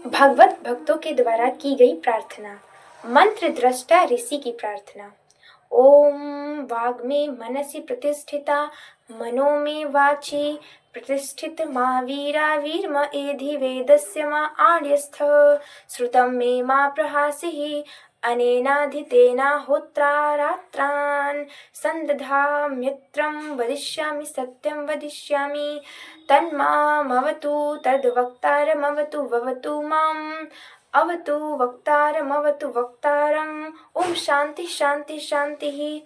भगवत भक्तों के द्वारा की गई प्रार्थना। मंत्र दृष्टा ऋषि की प्रार्थना। ओम वाग में मनसि प्रतिष्ठिता मनो में वाची प्रतिष्ठित महावीरा वीर्म एधि वेदस्य मा आड्यस्थ श्रुतं मे मा प्रहासिः अनेनाधितेना होत्रारात्रान् सन्दधाम्यत्रं वदिष्यामि सत्यं वदिष्यामि तन्मामवतु तद्वक्तारमवतु भवतु माम् अवतु वक्तारमवतु वक्तारम्। ओम शांति शांति शांति।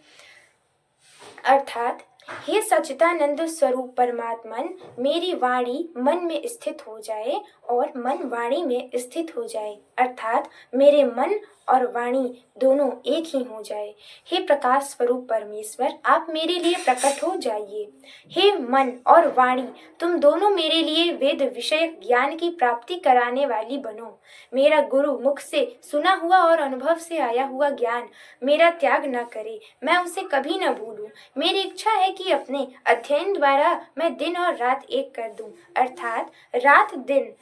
अर्थात हे सच्चिदानंद स्वरूप परमात्मन, मेरी वाणी मन में स्थित हो जाए और मन वाणी में स्थित हो जाए, अर्थात मेरे मन और वाणी दोनों एक ही हो जाए। हे प्रकाश स्वरूप परमेश्वर, आप मेरे लिए प्रकट हो जाइए। हे मन और वाणी, तुम दोनों मेरे लिए वेद विषयक ज्ञान की प्राप्ति कराने वाली बनो। मेरा गुरु मुख से सुना हुआ और अनुभव से आया हुआ ज्ञान मेरा त्याग न करे, मैं उसे कभी न भूलूं। मेरी इच्छा है कि अपने अध्ययन द्वारा मैं दिन और रात एक कर दूं, अर्थात रात दिन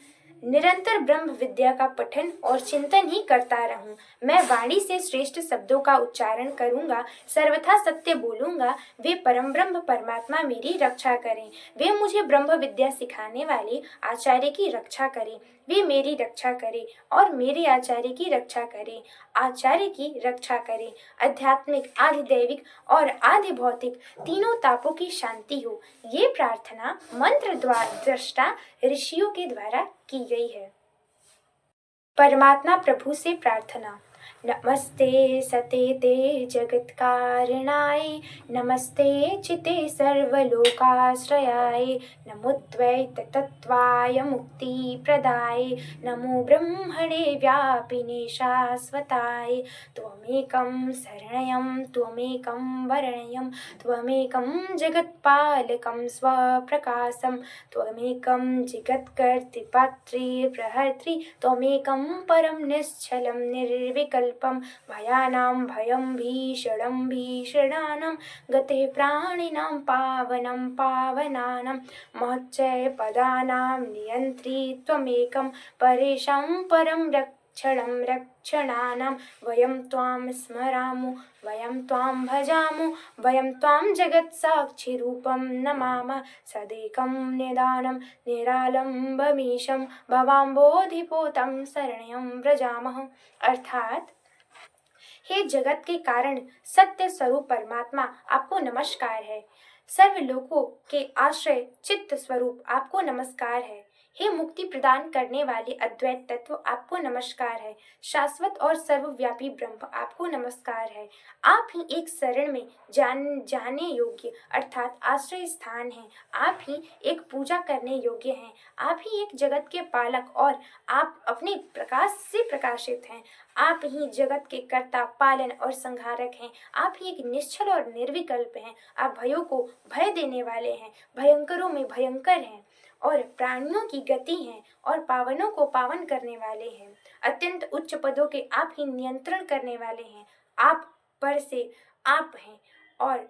निरंतर ब्रह्म विद्या का पठन और चिंतन ही करता रहूं। मैं वाणी से श्रेष्ठ शब्दों का उच्चारण करूंगा, सर्वथा सत्य बोलूंगा। वे परम ब्रह्म परमात्मा मेरी रक्षा करें। वे मुझे ब्रह्म विद्या सिखाने वाले आचार्य की रक्षा करें। वे मेरी रक्षा करें और मेरे आचार्य की रक्षा करें। आचार्य की रक्षा करें। आध्यात्मिक, आधिदैविक और आधि भौतिक तीनों तापों की शांति हो। ये प्रार्थना मंत्र दृष्टा ऋषियों के द्वारा की गई है। परमात्मा प्रभु से प्रार्थना। नमस्ते सते ते जगत कारणाय, नमस्ते चिते सर्वलोकाश्रयाय, नमोद्वैत तत्त्वाय मुक्ति प्रदाय, नमो ब्रह्मणे व्यापिने शाश्वताय। त्वमेकं शरणयं त्वमेकं वरणयं त्वमेकं जगत्पालकं स्वप्रकाशं त्वमेकं जगत्कर्तृ प्रहर्त्री त्वमेकं परं निश्चलं निर्विकल्पं भयानां भयं भीषणं भीषणानां गते प्राणिनां पावनं पावनानां महच्चय पदानां नियन्त्री त्वमेकं परेशां परं रक्षणं रक्षणानां। वयं त्वां स्मरामो वयं त्वां भजामो वयं त्वां जगत्साक्षिरूपं नमामः। सदेकं निदानं निरालम्बमीशं भवाम्बोधिपोतं शरणं व्रजामः। अर्थात हे जगत के कारण सत्य स्वरूप परमात्मा, आपको नमस्कार है। सर्वलोकों के आश्रय चित्त स्वरूप आपको नमस्कार है। हे मुक्ति प्रदान करने वाले अद्वैत तत्व, आपको नमस्कार है। शाश्वत और सर्वव्यापी ब्रह्म, आपको नमस्कार है। आप ही एक शरण में जाने योग्य अर्थात आश्रय स्थान हैं। आप ही एक पूजा करने योग्य हैं। आप ही एक जगत के पालक और आप अपने प्रकाश से प्रकाशित हैं। आप ही जगत के कर्ता, पालन और संहारक हैं। आप ही एक निश्चल और निर्विकल्प हैं। आप भयों को भय देने वाले हैं, भयंकरों में भयंकर हैं और प्राणियों की गति हैं और पावनों को पावन करने वाले हैं। अत्यंत उच्च पदों के आप ही नियंत्रण करने वाले हैं। आप पर से आप हैं और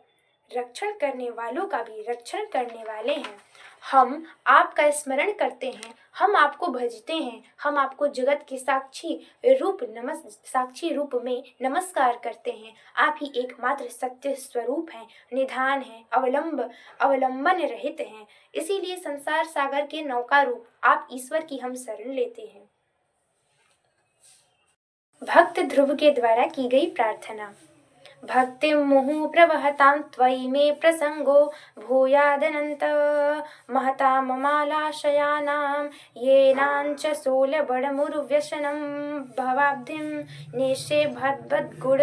रक्षण करने वालों का भी रक्षण करने वाले हैं। हम आपका स्मरण करते हैं, हम आपको भजते हैं, हम आपको जगत के साक्षी रूप में नमस्कार करते हैं। आप ही एकमात्र सत्य स्वरूप हैं, निधान हैं, अवलंबन रहित हैं। इसीलिए संसार सागर के नौका रूप आप ईश्वर की हम शरण लेते हैं। भक्त ध्रुव के द्वारा की गई प्रार्थना। भक्तिं मुहुः प्रवहतां त्वयि मे प्रसंगो भूयादनन्त महता ममालाशयानां येनाञ्च सोलबडमुरुव्यसनं भवाब्धिं निश्चे भद्भद्गुड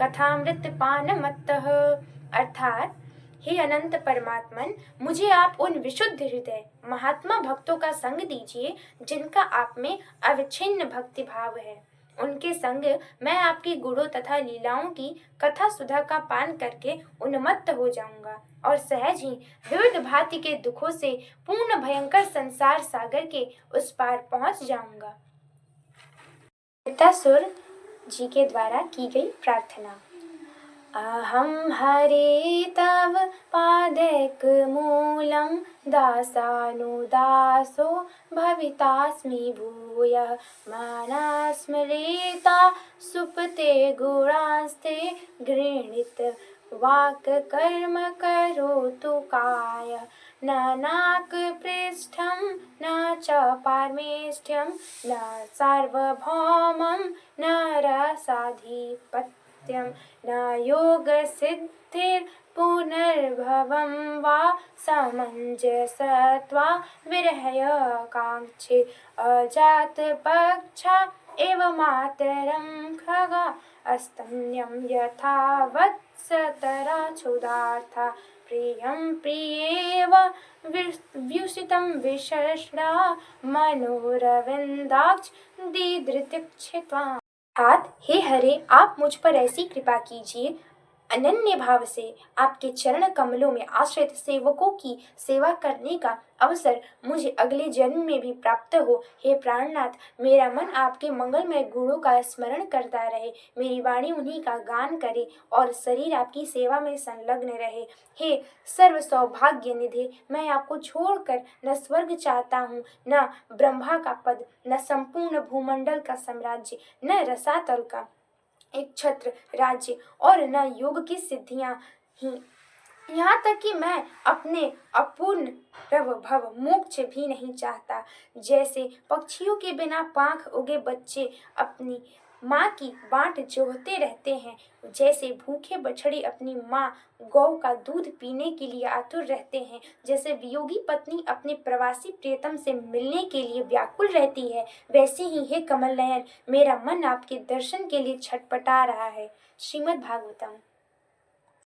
कथामृतपानमत्तः। अर्थात हे अनंत परमात्मन, मुझे आप उन विशुद्ध हृदय महात्मा भक्तों का संग दीजिए जिनका आप में अविच्छिन्न भक्ति भाव है। उनके संग मैं आपके गुणों तथा लीलाओं की कथा सुधा का पान करके उन्मत्त हो जाऊंगा और सहज ही विविध भांति के दुखों से पूर्ण भयंकर संसार सागर के उस पार पहुंच जाऊंगा। सुर जी के द्वारा की गई प्रार्थना। अहं हरे तव पादैकमूलं दासानुदासो भवितास्मि भूयः मानास्मरेता सुपते गुणास्ते गृहीत वाक्कर्म करोतु कायः न नाकपृष्ठं न च पारमेष्ठ्यं न सार्वभौमं न रसाधिपत्यं न योगसिद्धिर्पुनर्भवं वा समञ्जसत्वा विरहय काङ्क्षे अजातपक्षा एव मातरं खगा अस्तम्यं यथा वत्सतरा क्षुधार्था प्रियं प्रियेव व्युषितं विशष्णा मनोरविन्दाक्ष दिदृतिक्षित्वा। अर्थात, हे हरे, आप मुझ पर ऐसी कृपा कीजिए, अनन्य भाव से आपके चरण कमलों में आश्रित सेवकों की सेवा करने का अवसर मुझे अगले जन्म में भी प्राप्त हो। हे प्राणनाथ, मेरा मन आपके मंगलमय गुणों का स्मरण करता रहे, मेरी वाणी उन्हीं का गान करे और शरीर आपकी सेवा में संलग्न रहे। हे सर्व सौभाग्य निधि, मैं आपको छोड़कर न स्वर्ग चाहता हूँ, न ब्रह्मा का पद, न संपूर्ण भूमंडल का साम्राज्य, न रसातल का एक छत्र राज्य और न योग की सिद्धियां ही, यहाँ तक कि मैं अपने अपूर्ण रव भव मोक्ष भी नहीं चाहता। जैसे पक्षियों के बिना पांख उगे बच्चे अपनी माँ की बाट जोहते रहते हैं, जैसे भूखे बछड़े अपनी माँ गौ का दूध पीने के लिए आतुर रहते हैं, जैसे वियोगी पत्नी अपने प्रवासी प्रियतम से मिलने के लिए व्याकुल रहती है, वैसे ही हे कमल नयन, मेरा मन आपके दर्शन के लिए छटपटा रहा है। श्रीमद् भागवतम।